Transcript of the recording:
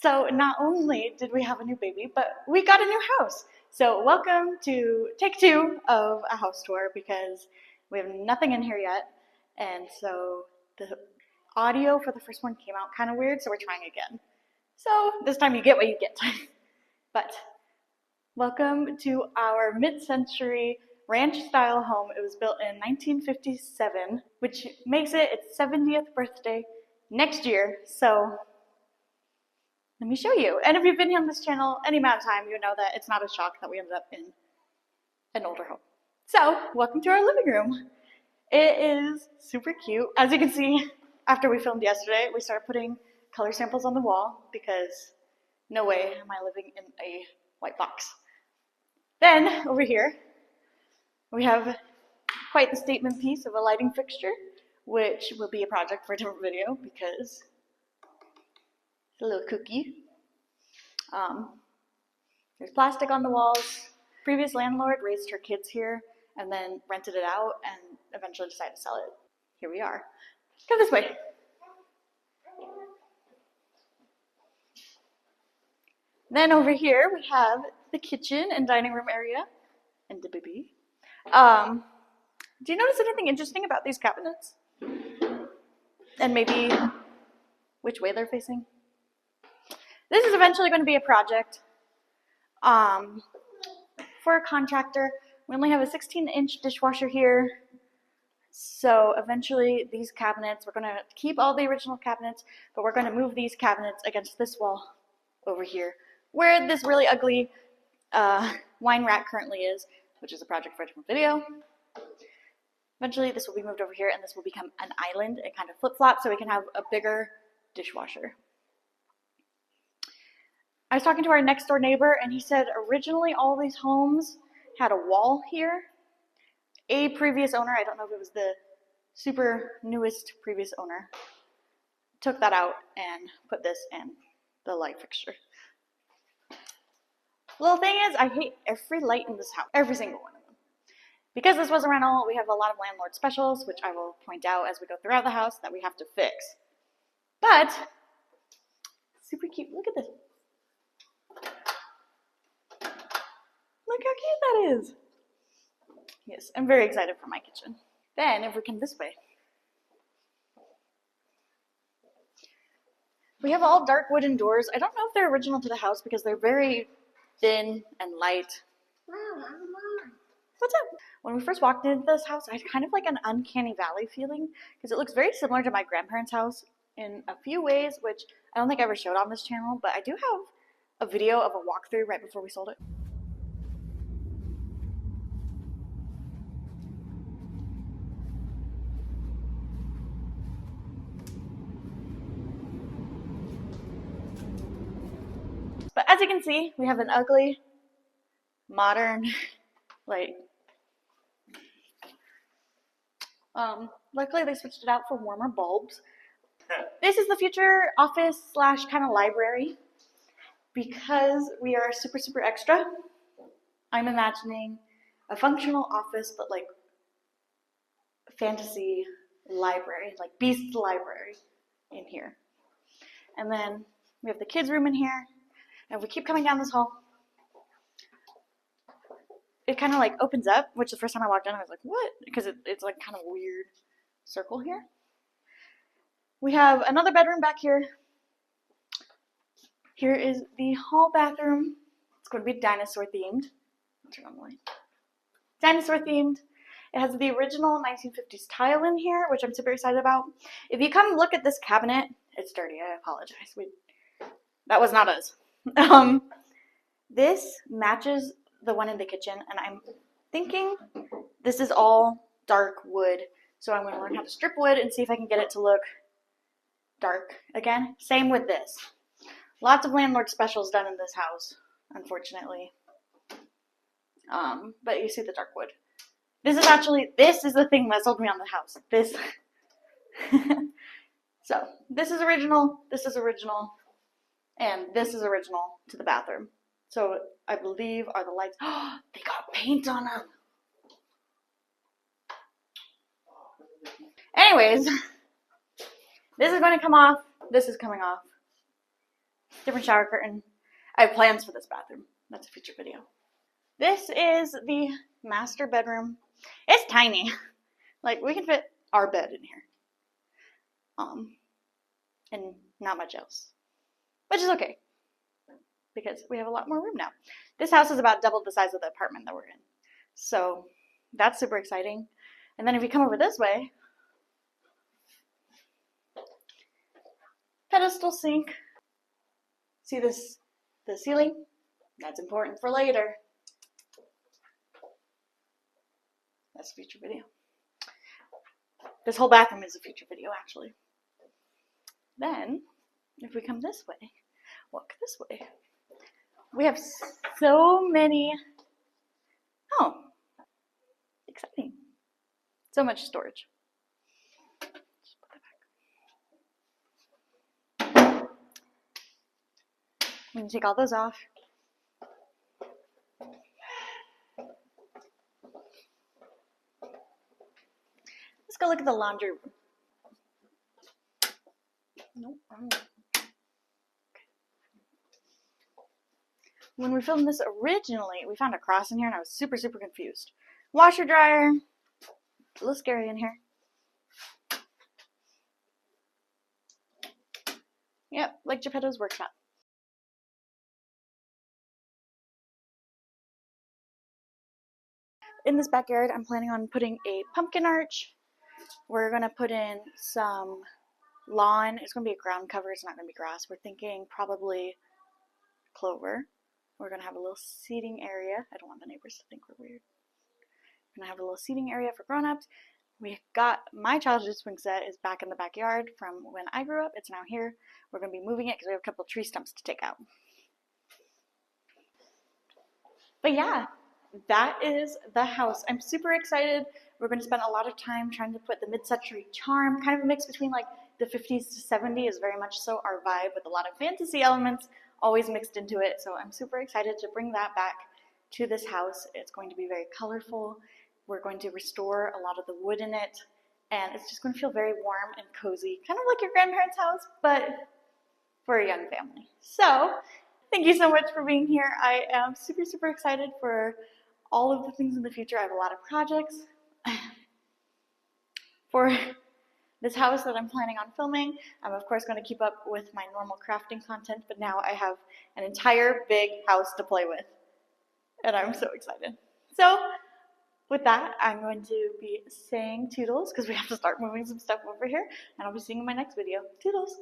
So not only did we have a new baby, but we got a new house. So welcome to take two of a house tour because we have nothing in here yet. And so the audio for the first one came out kind of weird, so we're trying again. So this time you get what you get. But welcome to our mid-century ranch-style home. It was built in 1957, which makes it its 70th birthday next year. So let me show you. And if you've been here on this channel any amount of time, you know that it's not a shock that we ended up in an older home. So, welcome to our living room. It is super cute. As you can see, after we filmed yesterday, we started putting color samples on the wall because no way am I living in a white box. Then, over here, we have quite the statement piece of a lighting fixture, which will be a project for a different video because a little cookie. There's plastic on the walls. Previous landlord raised her kids here and then rented it out and eventually decided to sell it. Here we are. Come this way. Then over here we have the kitchen and dining room area and the baby. Do you notice anything interesting about these cabinets? And maybe which way they're facing? This is eventually going to be a project for a contractor. We only have a 16-inch dishwasher here. So eventually these cabinets, we're going to keep all the original cabinets, but we're going to move these cabinets against this wall over here, where this really ugly wine rack currently is, which is a project for a different video. Eventually this will be moved over here and this will become an island and kind of flip-flop so we can have a bigger dishwasher. I was talking to our next door neighbor and he said originally all these homes had a wall here. A previous owner, I don't know if it was the super newest previous owner, took that out and put this in the light fixture. The little thing is I hate every light in this house, every single one of them. Because this was a rental, we have a lot of landlord specials, which I will point out as we go throughout the house that we have to fix. But, super cute, look at this. Look how cute that is. Yes, I'm very excited for my kitchen. Then, if we come this way, we have all dark wooden doors. I don't know if they're original to the house because they're very thin and light. What's up? When we first walked into this house, I had kind of like an uncanny valley feeling because it looks very similar to my grandparents' house in a few ways, which I don't think I ever showed on this channel, but I do have a video of a walkthrough right before we sold it. But as you can see, we have an ugly, modern, luckily they switched it out for warmer bulbs. This is the future office slash kind of library. Because we are super, super extra, I'm imagining a functional office, but like a fantasy library, like Beast Library in here. And then we have the kids' room in here. And we keep coming down this hall. It kind of like opens up, which the first time I walked in, I was like, what? Because it's like kind of a weird circle here. We have another bedroom back here. Here is the hall bathroom. It's going to be dinosaur themed. I'll turn on the light. Dinosaur themed. It has the original 1950s tile in here, which I'm super excited about. If you come look at this cabinet, it's dirty. I apologize. That was not us. This matches the one in the kitchen, and I'm thinking this is all dark wood. So I'm going to learn how to strip wood and see if I can get it to look dark again. Same with this. Lots of landlord specials done in this house, unfortunately. But you see the dark wood. This is the thing that sold me on the house. This. So, this is original, and this is original to the bathroom. So, I believe are the lights. Oh, they got paint on them. Anyways, this is going to come off. This is coming off. different shower curtain. I have plans for this bathroom. That's a future video. This is the master bedroom. It's tiny. Like, we can fit our bed in here. And not much else. Which is okay, because we have a lot more room now. This house is about double the size of the apartment that we're in. So that's super exciting. And then if you come over this way, pedestal sink. See this, the ceiling? That's important for later. That's a future video. This whole bathroom is a future video, actually. Then, if we come this way, walk this way, we have so many, oh, exciting. So much storage. Just put that back. I'm going to take all those off. Let's go look at the laundry room. Nope. Okay. When we filmed this originally, we found a cross in here and I was super, super confused. Washer dryer. A little scary in here. Yep, like Geppetto's workshop. In this backyard, I'm planning on putting a pumpkin arch. We're going to put in some lawn. It's going to be a ground cover. It's not going to be grass. We're thinking probably clover. We're going to have a little seating area. I don't want the neighbors to think we're weird. We're going to have a little seating area for grown-ups. We got, my childhood swing set is back in the backyard from when I grew up. It's now here. We're going to be moving it because we have a couple tree stumps to take out. But yeah, that is the house. I'm super excited. We're going to spend a lot of time trying to put the mid-century charm, kind of a mix between like the 50s to 70s, very much so our vibe, with a lot of fantasy elements always mixed into it. So I'm super excited to bring that back to this house. It's going to be very colorful. We're going to restore a lot of the wood in it, and it's just going to feel very warm and cozy, kind of like your grandparents' house, but for a young family. So thank you so much for being here. I am super, super excited for all of the things in the future. I have a lot of projects for this house that I'm planning on filming. I'm of course going to keep up with my normal crafting content, but now I have an entire big house to play with, and I'm so excited. So with that, I'm going to be saying toodles because we have to start moving some stuff over here, and I'll be seeing you in my next video. Toodles!